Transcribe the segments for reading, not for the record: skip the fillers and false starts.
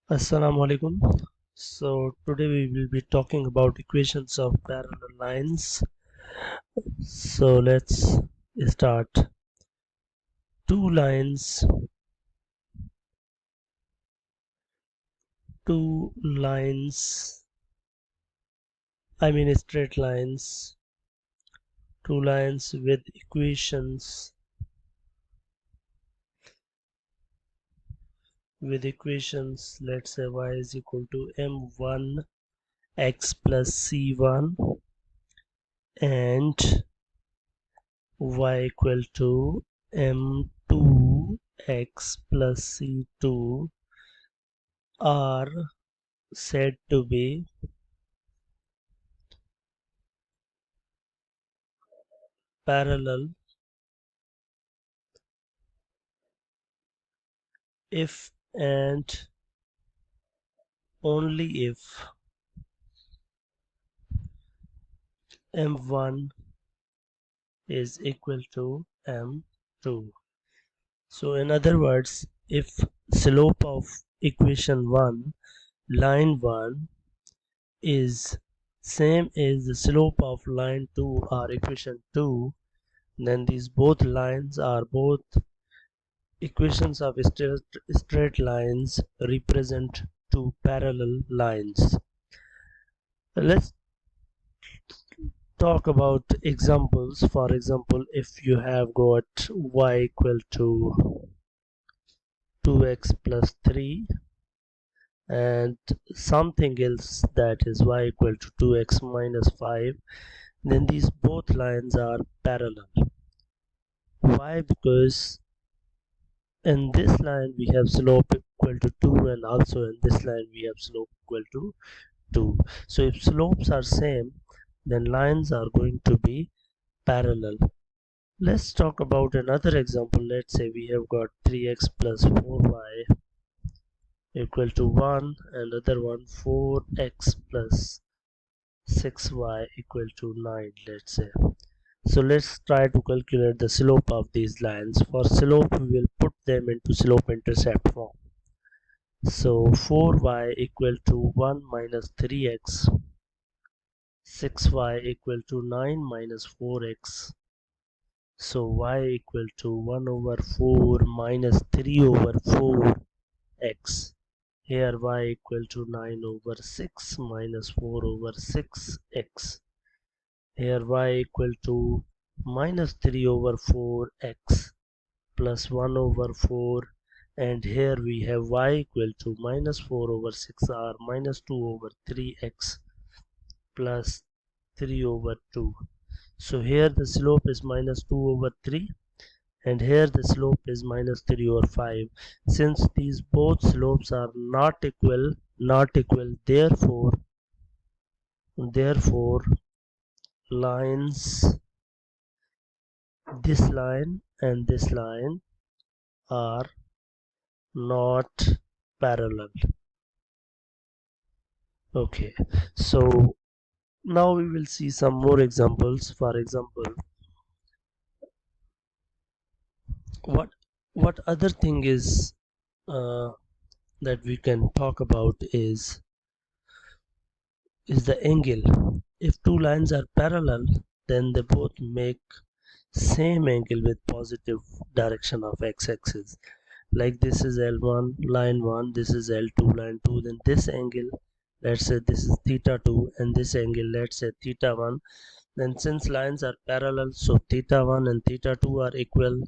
Assalamu alaikum. So today we will be talking about equations of parallel lines. So let's start. Two lines, two lines, straight lines, two lines with equations, let's say y is equal to m1 x plus c1 and y equal to m2 x plus c2 are said to be parallel if and only if m1 is equal to m2. So in other words, if slope of equation 1, line 1, is same as the slope of line 2 or equation 2, then these both lines are both equations of straight lines represent two parallel lines. Let's talk about examples. For example, if you have got y equal to 2x plus 3 and something else, that is y equal to 2x minus 5, then these both lines are parallel. Why? Because in this line we have slope equal to 2 and also in this line we have slope equal to 2. So if slopes are same, then lines are going to be parallel. Let's talk about another example. Let's say we have got 3x plus 4y equal to 1 and other one 4x plus 6y equal to 9, let's say. So let's try to calculate the slope of these lines. For slope we will put them into slope intercept form. So 4y equal to 1 minus 3x, 6y equal to 9 minus 4x. So y equal to 1 over 4 minus 3 over 4x. Here y equal to 9 over 6 minus 4 over 6x. Here y equal to minus 3 over 4x plus 1 over 4, and here we have y equal to minus 4 over 6 or minus 2 over 3x plus 3 over 2. So here the slope is minus 2 over 3 and here the slope is minus 3 over 5. Since these both slopes are not equal, therefore lines, this line and this line, are not parallel. Okay, so now we will see some more examples. For example, what other thing is that we can talk about is the angle. If two lines are parallel, then they both make same angle with positive direction of x-axis. Like this is L1 line 1, this is L2 line 2, then this angle, let's say this is theta 2, and this angle, let's say theta 1. Then since lines are parallel, so theta 1 and theta 2 are equal,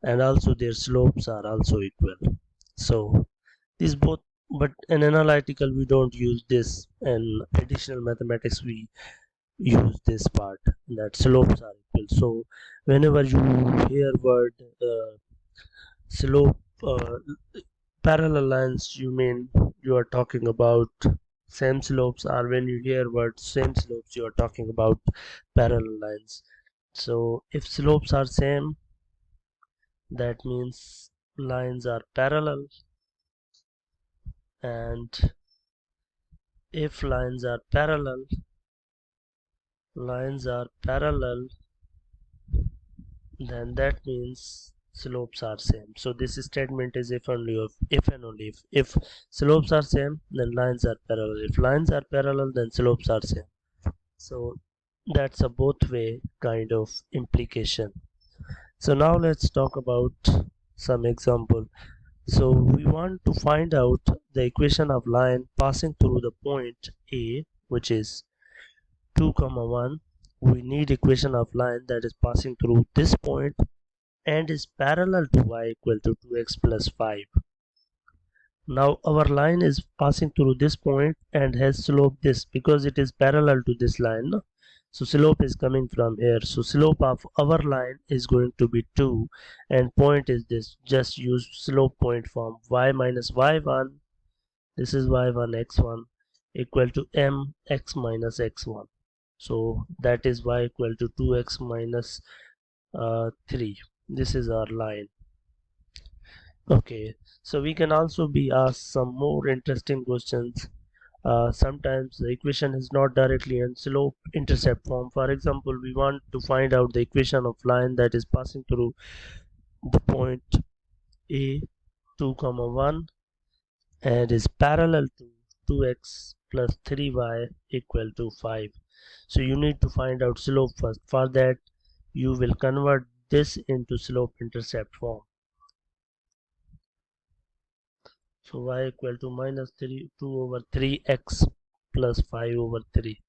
and also their slopes are also equal. So these both, but in analytical we don't use this, and additional mathematics we use this part, that slopes are equal. So whenever you hear word slope, parallel lines, you mean you are talking about same slopes, or when you hear word same slopes, you are talking about parallel lines. So if slopes are same, that means lines are parallel, and if lines are parallel, then that means slopes are same. So this statement is if only if and only if slopes are same, then lines are parallel. If lines are parallel, then slopes are same. So that's a both way kind of implication. So now let's talk about some example. So we want to find out the equation of line passing through the point A, which is 2 comma 1. We need equation of line that is passing through this point and is parallel to y equal to 2x plus 5. Now our line is passing through this point and has slope this because it is parallel to this line. No? So slope is coming from here. So slope of our line is going to be 2 and point is this. Just use slope point form. Y minus y1, this is y1 x1 equal to mx minus x1. So that is y equal to 2x minus 3. This is our line. Okay, so we can also be asked some more interesting questions. Sometimes the equation is not directly in slope intercept form. For example, we want to find out the equation of line that is passing through the point A 2 comma 1 and is parallel to 2x plus 3y equal to 5. So you need to find out slope first. For that you will convert this into slope intercept form. So y equal to minus 2 over 3x plus 5 over 3.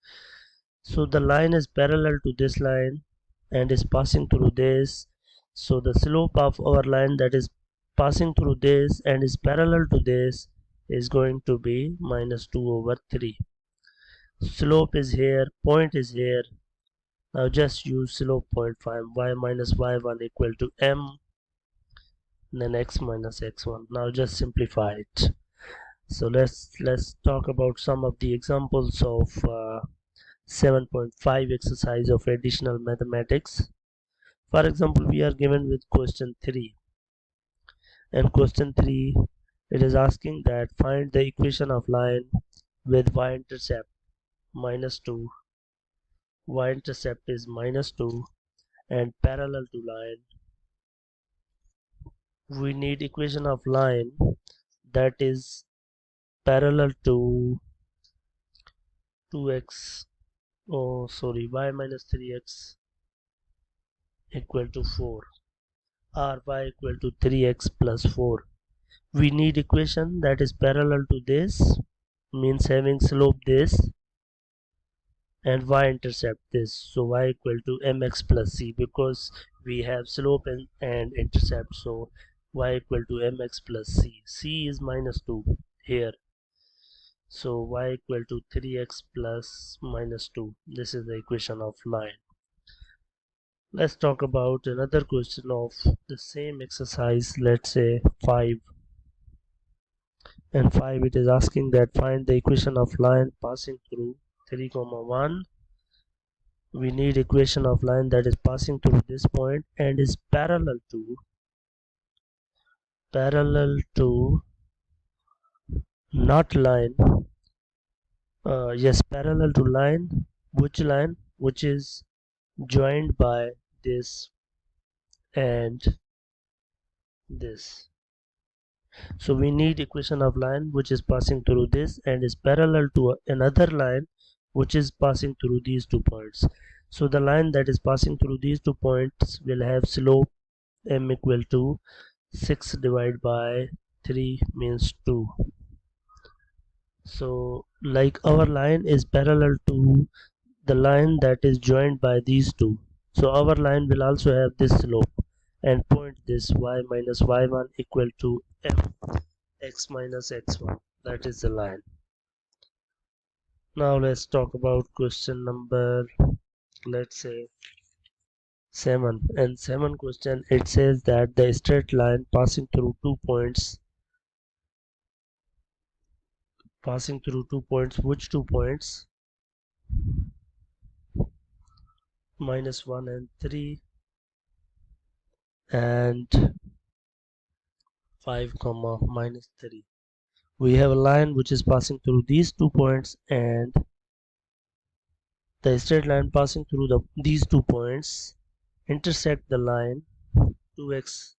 So the line is parallel to this line and is passing through this. So the slope of our line that is passing through this and is parallel to this is going to be minus 2 over 3. Slope is here, point is here. Now just use slope point find y minus y1 equal to m, then x minus x1. Now just simplify it. So let's talk about some of the examples of 7.5 exercise of additional mathematics. For example, we are given with question 3, and question 3 it is asking that find the equation of line with y-intercept minus 2, y-intercept is minus 2 and parallel to line. We need equation of line that is parallel to 2x, oh sorry, y minus 3x equal to 4 or y equal to 3x plus 4. We need equation that is parallel to this, means having slope this, and y-intercept this. So y equal to mx plus c, because we have slope and intercept. So y equal to mx plus c. C is minus 2 here. So y equal to 3x plus minus 2. This is the equation of line. Let's talk about another question of the same exercise. Let's say 5. And 5 it is asking that find the equation of line passing through 3 comma 1. We need equation of line that is passing through this point and is parallel to not line, yes, parallel to line, which is joined by this and this. So we need equation of line which is passing through this and is parallel to another line which is passing through these 2 points. So the line that is passing through these 2 points will have slope m equal to 6 divided by 3 means 2. So like our line is parallel to the line that is joined by these 2, so our line will also have this slope and point this y minus y1 equal to m x minus x1. That is the line. Now let's talk about question number, let's say 7. And 7 question it says that the straight line passing through 2 points, which 2 points, minus 1 and 3 and 5 comma minus 3. We have a line which is passing through these 2 points and the straight line passing through these 2 points intersect the line 2x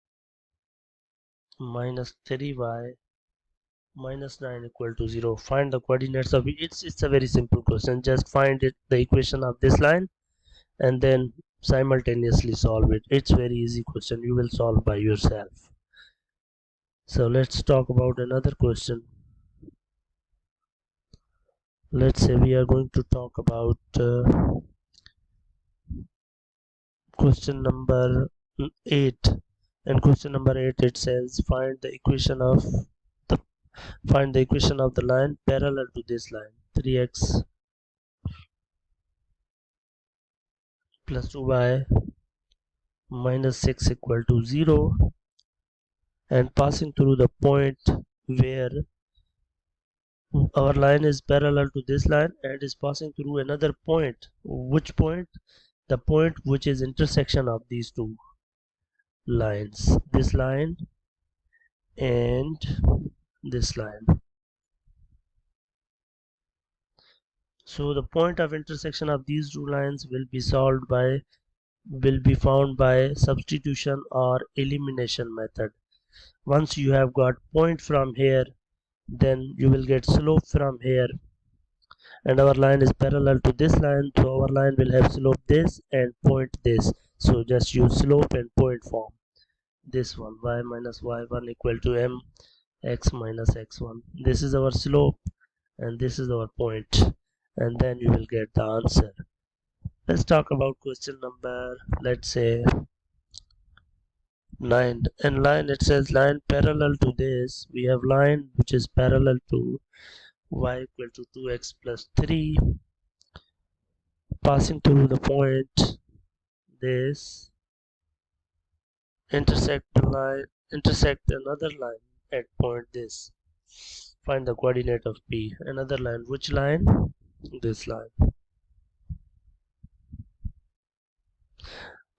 minus 3y minus 9 equal to 0. Find the coordinates of it's a very simple question. Just find the equation of this line and then simultaneously solve it. It's very easy question. You will solve by yourself. So let's talk about another question. Let's say we are going to talk about question number 8. And question number 8, it says find the equation of the line parallel to this line, 3x plus 2y minus 6 equal to 0, and passing through the point where our line is parallel to this line and is passing through another point. Which point? The point which is intersection of these two lines, this line and this line. So the point of intersection of these two lines will be found by substitution or elimination method. Once you have got point from here, then you will get slope from here, and our line is parallel to this line, so our line will have slope this and point this. So just use slope and point form. This one, y minus y1 equal to m x minus x1. This is our slope and this is our point, and then you will get the answer. Let's talk about question number, let's say 9. In line, it says line parallel to this. We have line which is parallel to y equal to 2x plus 3, passing through the point this, intersect another line at point this. Find the coordinate of P. Another line, which line? This line.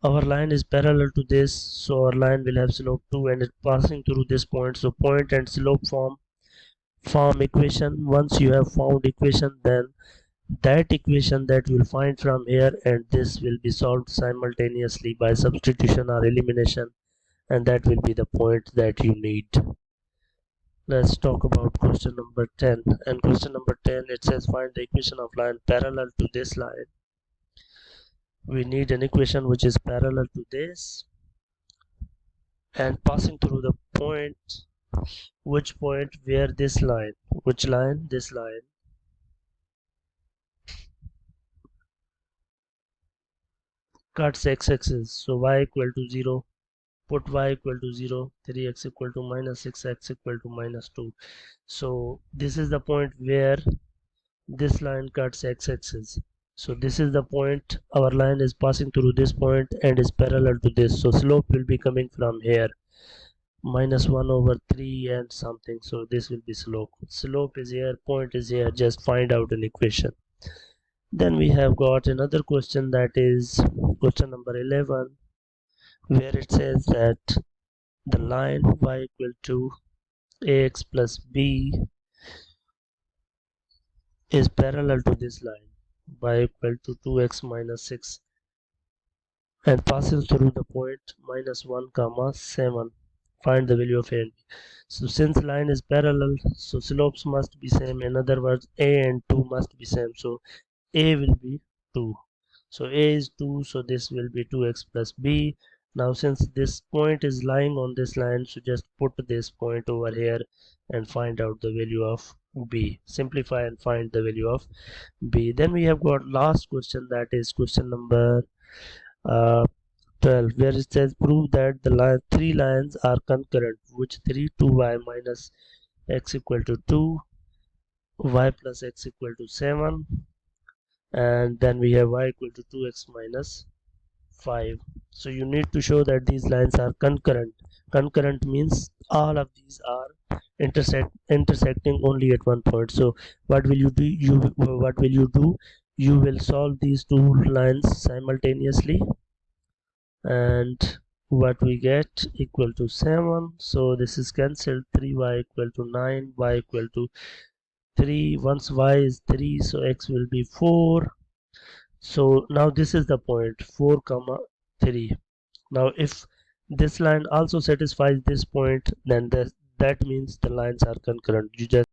Our line is parallel to this, so our line will have slope 2 and it's passing through this point. So point and slope form equation. Once you have found equation, then that equation that you will find from here and this will be solved simultaneously by substitution or elimination, and that will be the point that you need. Let's talk about question number 10. And question number 10, it says find the equation of line parallel to this line. We need an equation which is parallel to this and passing through the point. Which point? Where this line? Which line? This line. Cuts x-axis. So y equal to 0. Put y equal to 0. 3x equal to minus 6x equal to minus 2. So this is the point where this line cuts x-axis. So this is the point. Our line is passing through this point and is parallel to this. So slope will be coming from here, minus 1 over 3 and something. So this will be slope. Slope is here, point is here. Just find out an equation. Then we have got another question, that is question number 11, where it says that the line y equal to ax plus b is parallel to this line, y equal to 2x minus 6, and passes through the point minus 1 comma 7. Find the value of a and b. So since line is parallel, so slopes must be same. In other words, a and 2 must be same. So a will be 2. So a is 2, so this will be 2x plus b. Now since this point is lying on this line, so just put this point over here and find out the value of b. Simplify and find the value of b. Then we have got last question, that is question number 12, where it says prove that the three lines are concurrent. Which three? 2y minus x equal to 2, y plus x equal to 7, and then we have y equal to 2x minus 5. So you need to show that these lines are concurrent. Concurrent means all of these are intersecting only at one point. So what will you do? You will solve these two lines simultaneously, and what we get equal to 7. So this is cancelled. 3y equal to 9, y equal to 3. Once y is 3, so x will be 4. So now this is the point, 4 comma 3. Now if this line also satisfies this point, then that means the lines are concurrent. You just